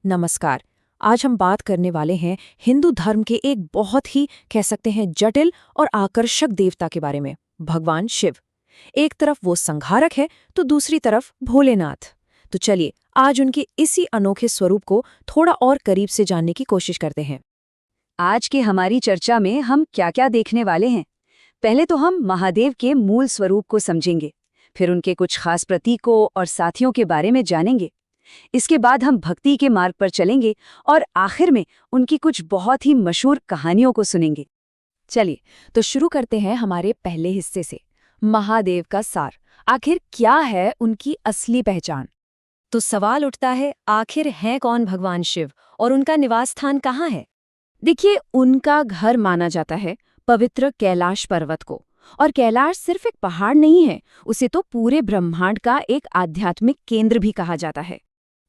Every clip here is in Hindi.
नमस्कार। आज हम बात करने वाले हैं हिंदू धर्म के एक बहुत ही कह सकते हैं जटिल और आकर्षक देवता के बारे में, भगवान शिव। एक तरफ वो संहारक है तो दूसरी तरफ भोलेनाथ। तो चलिए आज उनके इसी अनोखे स्वरूप को थोड़ा और करीब से जानने की कोशिश करते हैं। आज की हमारी चर्चा में हम क्या-क्या देखने वाले हैं। पहले तो हम महादेव के मूल स्वरूप को समझेंगे, फिर उनके कुछ खास प्रतीकों और साथियों के बारे में जानेंगे। इसके बाद हम भक्ति के मार्ग पर चलेंगे और आखिर में उनकी कुछ बहुत ही मशहूर कहानियों को सुनेंगे। चलिए तो शुरू करते हैं हमारे पहले हिस्से से, महादेव का सार। आखिर क्या है उनकी असली पहचान? तो सवाल उठता है, आखिर हैं कौन भगवान शिव और उनका निवास स्थान कहाँ है? देखिए, उनका घर माना जाता है पवित्र कैलाश पर्वत को। और कैलाश सिर्फ एक पहाड़ नहीं है, उसे तो पूरे ब्रह्मांड का एक आध्यात्मिक केंद्र भी कहा जाता है।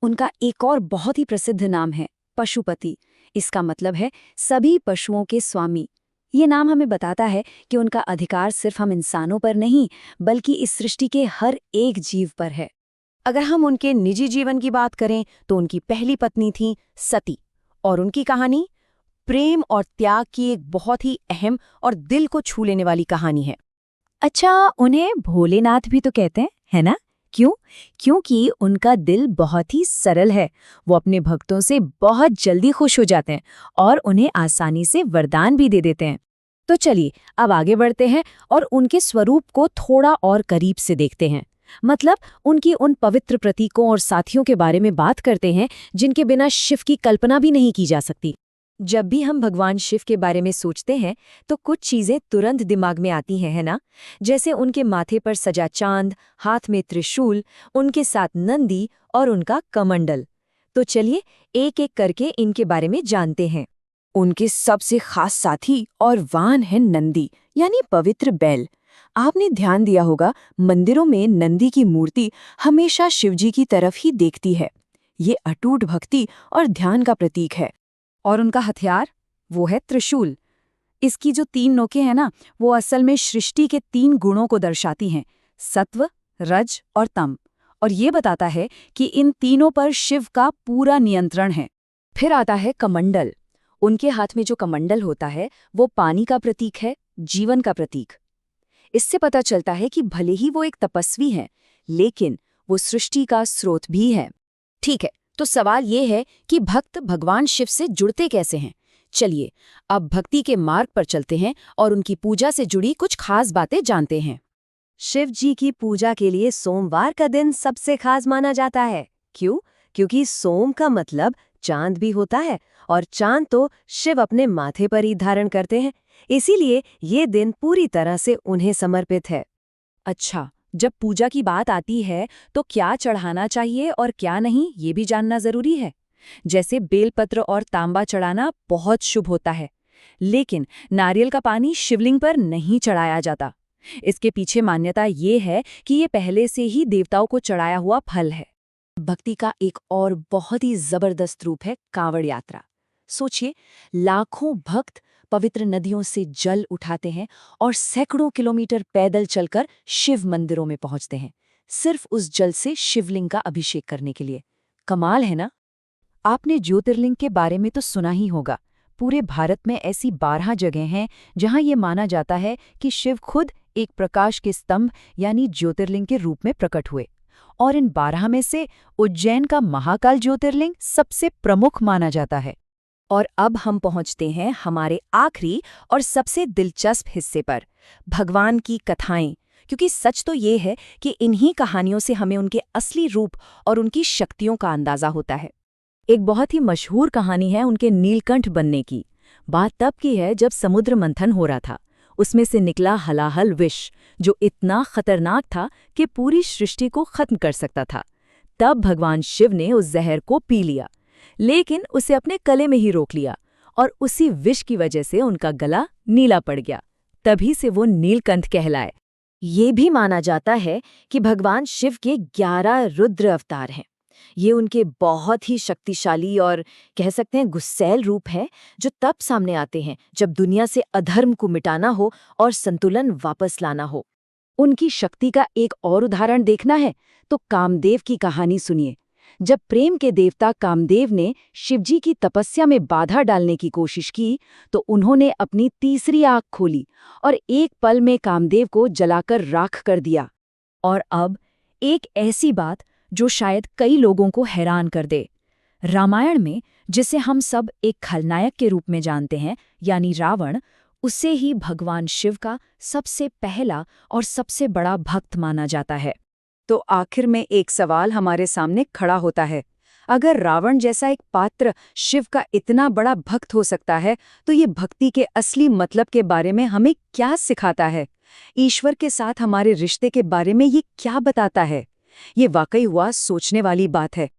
उनका एक और बहुत ही प्रसिद्ध नाम है पशुपति। इसका मतलब है सभी पशुओं के स्वामी। ये नाम हमें बताता है कि उनका अधिकार सिर्फ हम इंसानों पर नहीं, बल्कि इस सृष्टि के हर एक जीव पर है। अगर हम उनके निजी जीवन की बात करें तो उनकी पहली पत्नी थी सती, और उनकी कहानी प्रेम और त्याग की एक बहुत ही अहम और दिल को छू लेने वाली कहानी है। अच्छा, उन्हें भोलेनाथ भी तो कहते हैं, है ना? क्यों? क्योंकि उनका दिल बहुत ही सरल है। वो अपने भक्तों से बहुत जल्दी खुश हो जाते हैं और उन्हें आसानी से वरदान भी दे देते हैं। तो चलिए अब आगे बढ़ते हैं और उनके स्वरूप को थोड़ा और करीब से देखते हैं। मतलब उनकी उन पवित्र प्रतीकों और साथियों के बारे में बात करते हैं जिनके बिना शिव की कल्पना भी नहीं की जा सकती। जब भी हम भगवान शिव के बारे में सोचते हैं तो कुछ चीजें तुरंत दिमाग में आती हैं, है ना? जैसे उनके माथे पर सजा चांद, हाथ में त्रिशूल, उनके साथ नंदी और उनका कमंडल। तो चलिए एक एक करके इनके बारे में जानते हैं। उनके सबसे खास साथी और वाहन है नंदी, यानी पवित्र बैल। आपने ध्यान दिया होगा, मंदिरों में नंदी की मूर्ति हमेशा शिवजी की तरफ ही देखती है। ये अटूट भक्ति और ध्यान का प्रतीक है। और उनका हथियार वो है त्रिशूल। इसकी जो 3 नोकें हैं ना, वो असल में सृष्टि के 3 गुणों को दर्शाती हैं, सत्व, रज और तम। और ये बताता है कि इन तीनों पर शिव का पूरा नियंत्रण है। फिर आता है कमंडल। उनके हाथ में जो कमंडल होता है वो पानी का प्रतीक है, जीवन का प्रतीक। इससे पता चलता है कि भले ही वो एक तपस्वी हैं, लेकिन वो सृष्टि का स्रोत भी है। ठीक है, तो सवाल ये है कि भक्त भगवान शिव से जुड़ते कैसे हैं? चलिए अब भक्ति के मार्ग पर चलते हैं और उनकी पूजा से जुड़ी कुछ खास बातें जानते हैं। शिव जी की पूजा के लिए सोमवार का दिन सबसे खास माना जाता है। क्यों? क्योंकि सोम का मतलब चांद भी होता है और चांद तो शिव अपने माथे पर ही धारण करते हैं। इसीलिए ये दिन पूरी तरह से उन्हें समर्पित है। अच्छा, जब पूजा की बात आती है तो क्या चढ़ाना चाहिए और क्या नहीं, ये भी जानना जरूरी है। जैसे बेलपत्र और तांबा चढ़ाना बहुत शुभ होता है, लेकिन नारियल का पानी शिवलिंग पर नहीं चढ़ाया जाता। इसके पीछे मान्यता ये है कि ये पहले से ही देवताओं को चढ़ाया हुआ फल है। भक्ति का एक और बहुत ही जबरदस्त रूप है कांवड़ यात्रा। सोचिए, लाखों भक्त पवित्र नदियों से जल उठाते हैं और सैकड़ों किलोमीटर पैदल चलकर शिव मंदिरों में पहुंचते हैं, सिर्फ उस जल से शिवलिंग का अभिषेक करने के लिए। कमाल है ना? आपने ज्योतिर्लिंग के बारे में तो सुना ही होगा। पूरे भारत में ऐसी 12 जगह हैं जहां ये माना जाता है कि शिव खुद एक प्रकाश के स्तंभ यानी ज्योतिर्लिंग के रूप में प्रकट हुए। और इन 12 में से उज्जैन का महाकाल ज्योतिर्लिंग सबसे प्रमुख माना जाता है। और अब हम पहुंचते हैं हमारे आखिरी और सबसे दिलचस्प हिस्से पर, भगवान की कथाएं। क्योंकि सच तो ये है कि इन्हीं कहानियों से हमें उनके असली रूप और उनकी शक्तियों का अंदाजा होता है। एक बहुत ही मशहूर कहानी है उनके नीलकंठ बनने की। बात तब की है जब समुद्र मंथन हो रहा था। उसमें से निकला हलाहल विष, जो इतना खतरनाक था कि पूरी सृष्टि को खत्म कर सकता था। तब भगवान शिव ने उस जहर को पी लिया, लेकिन उसे अपने गले में ही रोक लिया, और उसी विष की वजह से उनका गला नीला पड़ गया। तभी से वो नीलकंठ कहलाए। ये भी माना जाता है कि भगवान शिव के 11 रुद्र अवतार हैं। ये उनके बहुत ही शक्तिशाली और कह सकते हैं गुस्सैल रूप हैं, जो तब सामने आते हैं जब दुनिया से अधर्म को मिटाना हो और संतुलन वापस लाना हो। उनकी शक्ति का एक और उदाहरण देखना है तो कामदेव की कहानी सुनिए। जब प्रेम के देवता कामदेव ने शिवजी की तपस्या में बाधा डालने की कोशिश की तो उन्होंने अपनी तीसरी आंख खोली और एक पल में कामदेव को जलाकर राख कर दिया। और अब एक ऐसी बात जो शायद कई लोगों को हैरान कर दे। रामायण में जिसे हम सब एक खलनायक के रूप में जानते हैं, यानी रावण, उसे ही भगवान शिव का सबसे पहला और सबसे बड़ा भक्त माना जाता है। तो आखिर में एक सवाल हमारे सामने खड़ा होता है, अगर रावण जैसा एक पात्र शिव का इतना बड़ा भक्त हो सकता है तो ये भक्ति के असली मतलब के बारे में हमें क्या सिखाता है? ईश्वर के साथ हमारे रिश्ते के बारे में ये क्या बताता है? ये वाकई हुआ सोचने वाली बात है।